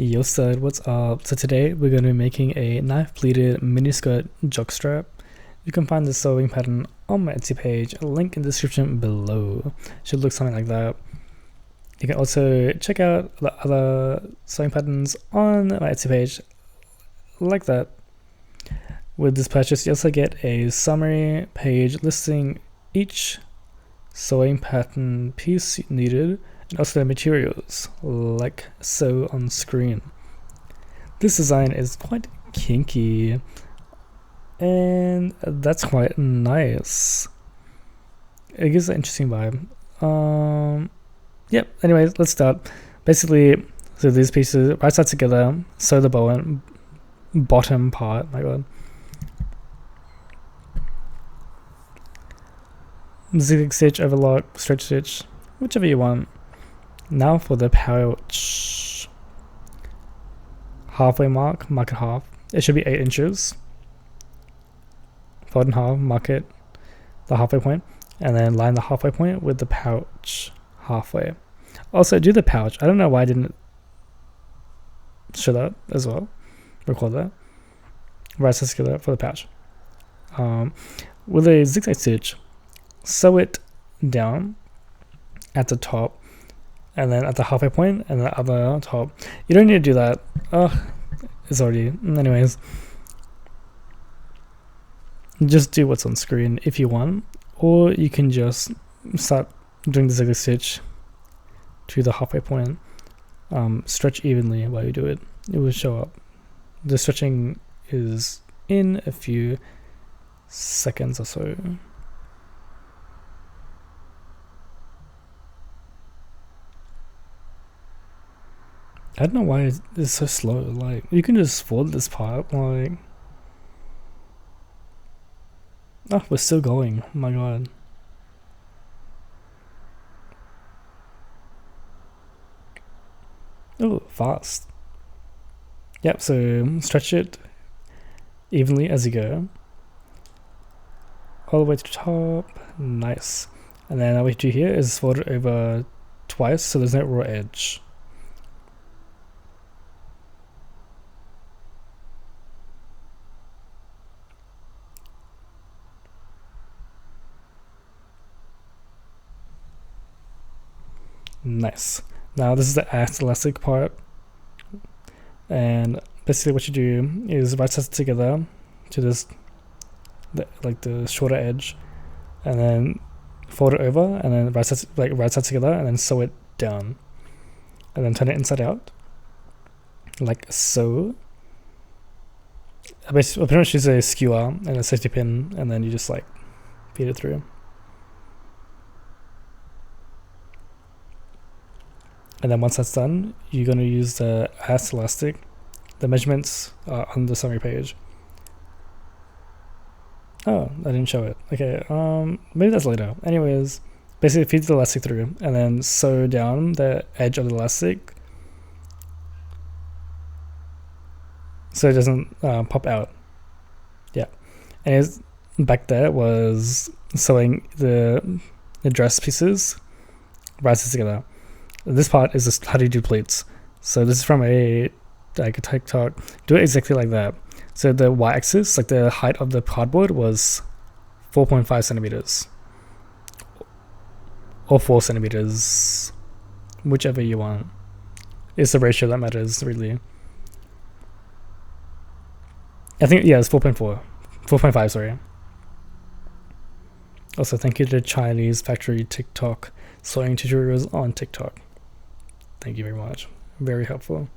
Yo stud, what's up? So today we're going to be making a knife pleated miniskirt jockstrap. You can find the sewing pattern on my Etsy page, link in the description below. Should look something like that. You can also check out the other sewing patterns on my Etsy page, like that. With this purchase, you also get a summary page listing each sewing pattern piece needed and also the materials, like so on screen. This design is quite kinky and that's quite nice. It gives an interesting vibe. Yep, anyways, let's start. Basically, so these pieces right side together, sew the bottom part, my god. Zigzag stitch, overlock, stretch stitch, whichever you want. Now for the pouch. Halfway mark it half. It should be 8 inches. Fold in half, mark it the halfway point, and then line the halfway point with the pouch halfway. Also, do the pouch. I don't know why I didn't show that as well. Record that. Right side together for the pouch. With a zigzag stitch, sew it down at the top and then at the halfway point and the other top. You don't need to do that. It's already, anyways, just do what's on screen if you want, or you can just start doing the zigzag stitch to the halfway point. Stretch evenly while you do it. It will show up. The stretching is in a few seconds or so. I don't know why it's so slow. Like, you can just fold this part. Like, oh, we're still going. Oh my god. Oh, fast. Yep, so stretch it evenly as you go. All the way to the top. Nice. And then what we do here is fold it over twice so there's no raw edge. Nice. Now this is the ass elastic part, and basically what you do is right sides together to this, like the shorter edge, and then fold it over, and then right sides together, and then sew it down, and then turn it inside out, like so. I pretty much use a skewer and a safety pin, and then you just like feed it through. And then once that's done, you're going to use the ass elastic. The measurements are on the summary page. Oh, I didn't show it. Okay, maybe that's later. Anyways, basically feed the elastic through and then sew down the edge of the elastic so it doesn't pop out. Yeah, and back there was sewing the dress pieces right together. This part is just how do you do pleats. So this is from a TikTok. Do it exactly like that. So the y-axis, like the height of the cardboard, was 4.5 centimeters or 4 centimeters, whichever you want. It's the ratio that matters, really. I think, yeah, it's 4.5, sorry. Also, thank you to Chinese Factory TikTok sewing tutorials on TikTok. Thank you very much. Very helpful.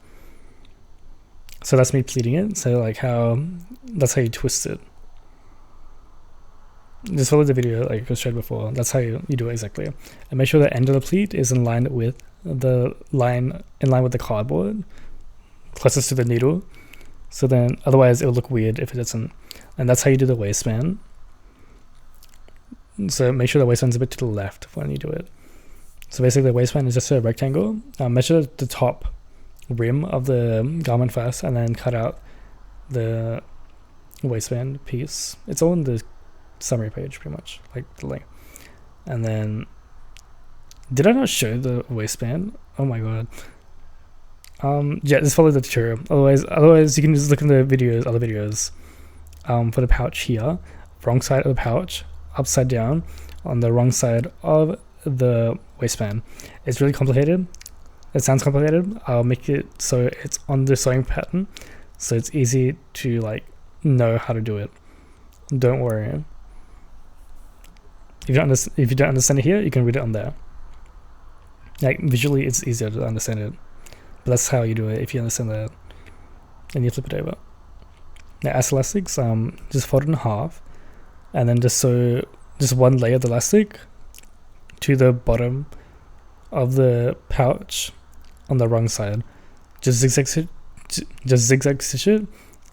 So that's me pleating it. So like that's how you twist it. Just follow the video like I showed before. That's how you do it exactly. And make sure the end of the pleat is in line with the cardboard, closest to the needle. So then otherwise it'll look weird if it doesn't. And that's how you do the waistband. So make sure the waistband's a bit to the left when you do it. So basically the waistband is just a rectangle. Measure the top rim of the garment first and then cut out the waistband piece. It's all in the summary page pretty much, like the link. And then, did I not show the waistband? Oh my god. Yeah, just follow the tutorial. Otherwise you can just look in the videos, other videos. For the pouch here, wrong side of the pouch, upside down on the wrong side of the waistband. It's really complicated. It sounds complicated. I'll make it so it's on the sewing pattern, so it's easy to like know how to do it. Don't worry. If you don't understand it here, you can read it on there. Like visually, it's easier to understand it, but that's how you do it. If you understand that, and you flip it over. Now, as elastics, just fold it in half, and then just sew just one layer of the elastic to the bottom of the pouch on the wrong side. Just zigzag stitch it,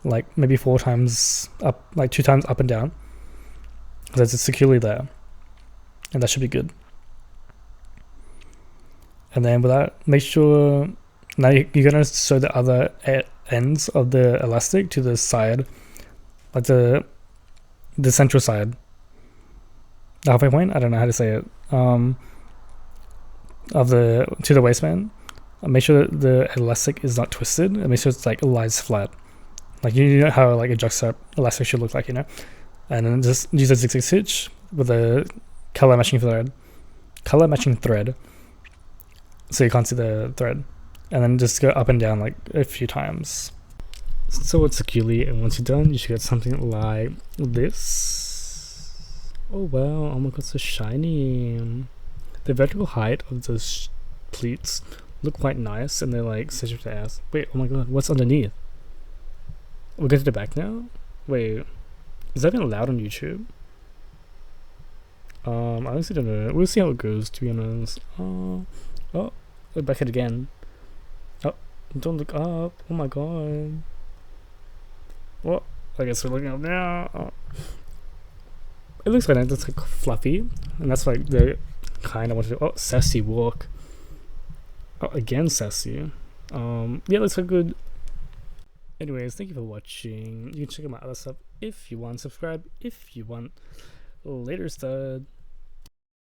like maybe 4 times up, like 2 times up and down, so it's securely there, and that should be good. And then with that, make sure now you're gonna sew the other ends of the elastic to the side, like the central side, the halfway point, I don't know how to say it, of to the waistband. Make sure that the elastic is not twisted, and make sure it's like lies flat, like you know how like a jockstrap elastic should look like, you know. And then just use a zigzag stitch with a color matching thread, so you can't see the thread, and then just go up and down like a few times. So it's securely, and once you're done, you should get something like this. Oh wow, oh my god, so shiny. The vertical height of those pleats look quite nice, and they're like such a ass. Wait, oh my god, what's underneath? We'll get to the back now? Wait, is that even allowed on YouTube? I honestly don't know. We'll see how it goes, to be honest. Oh, look back at it again. Oh, don't look up. Oh my god. Well, I guess we're looking up now. Oh. It looks like it's like fluffy, and that's like the kind I want to do. Oh, sassy walk. Oh, again sassy. Yeah, it looks so good. Anyways, thank you for watching. You can check out my other stuff if you want. Subscribe if you want. Later, stud.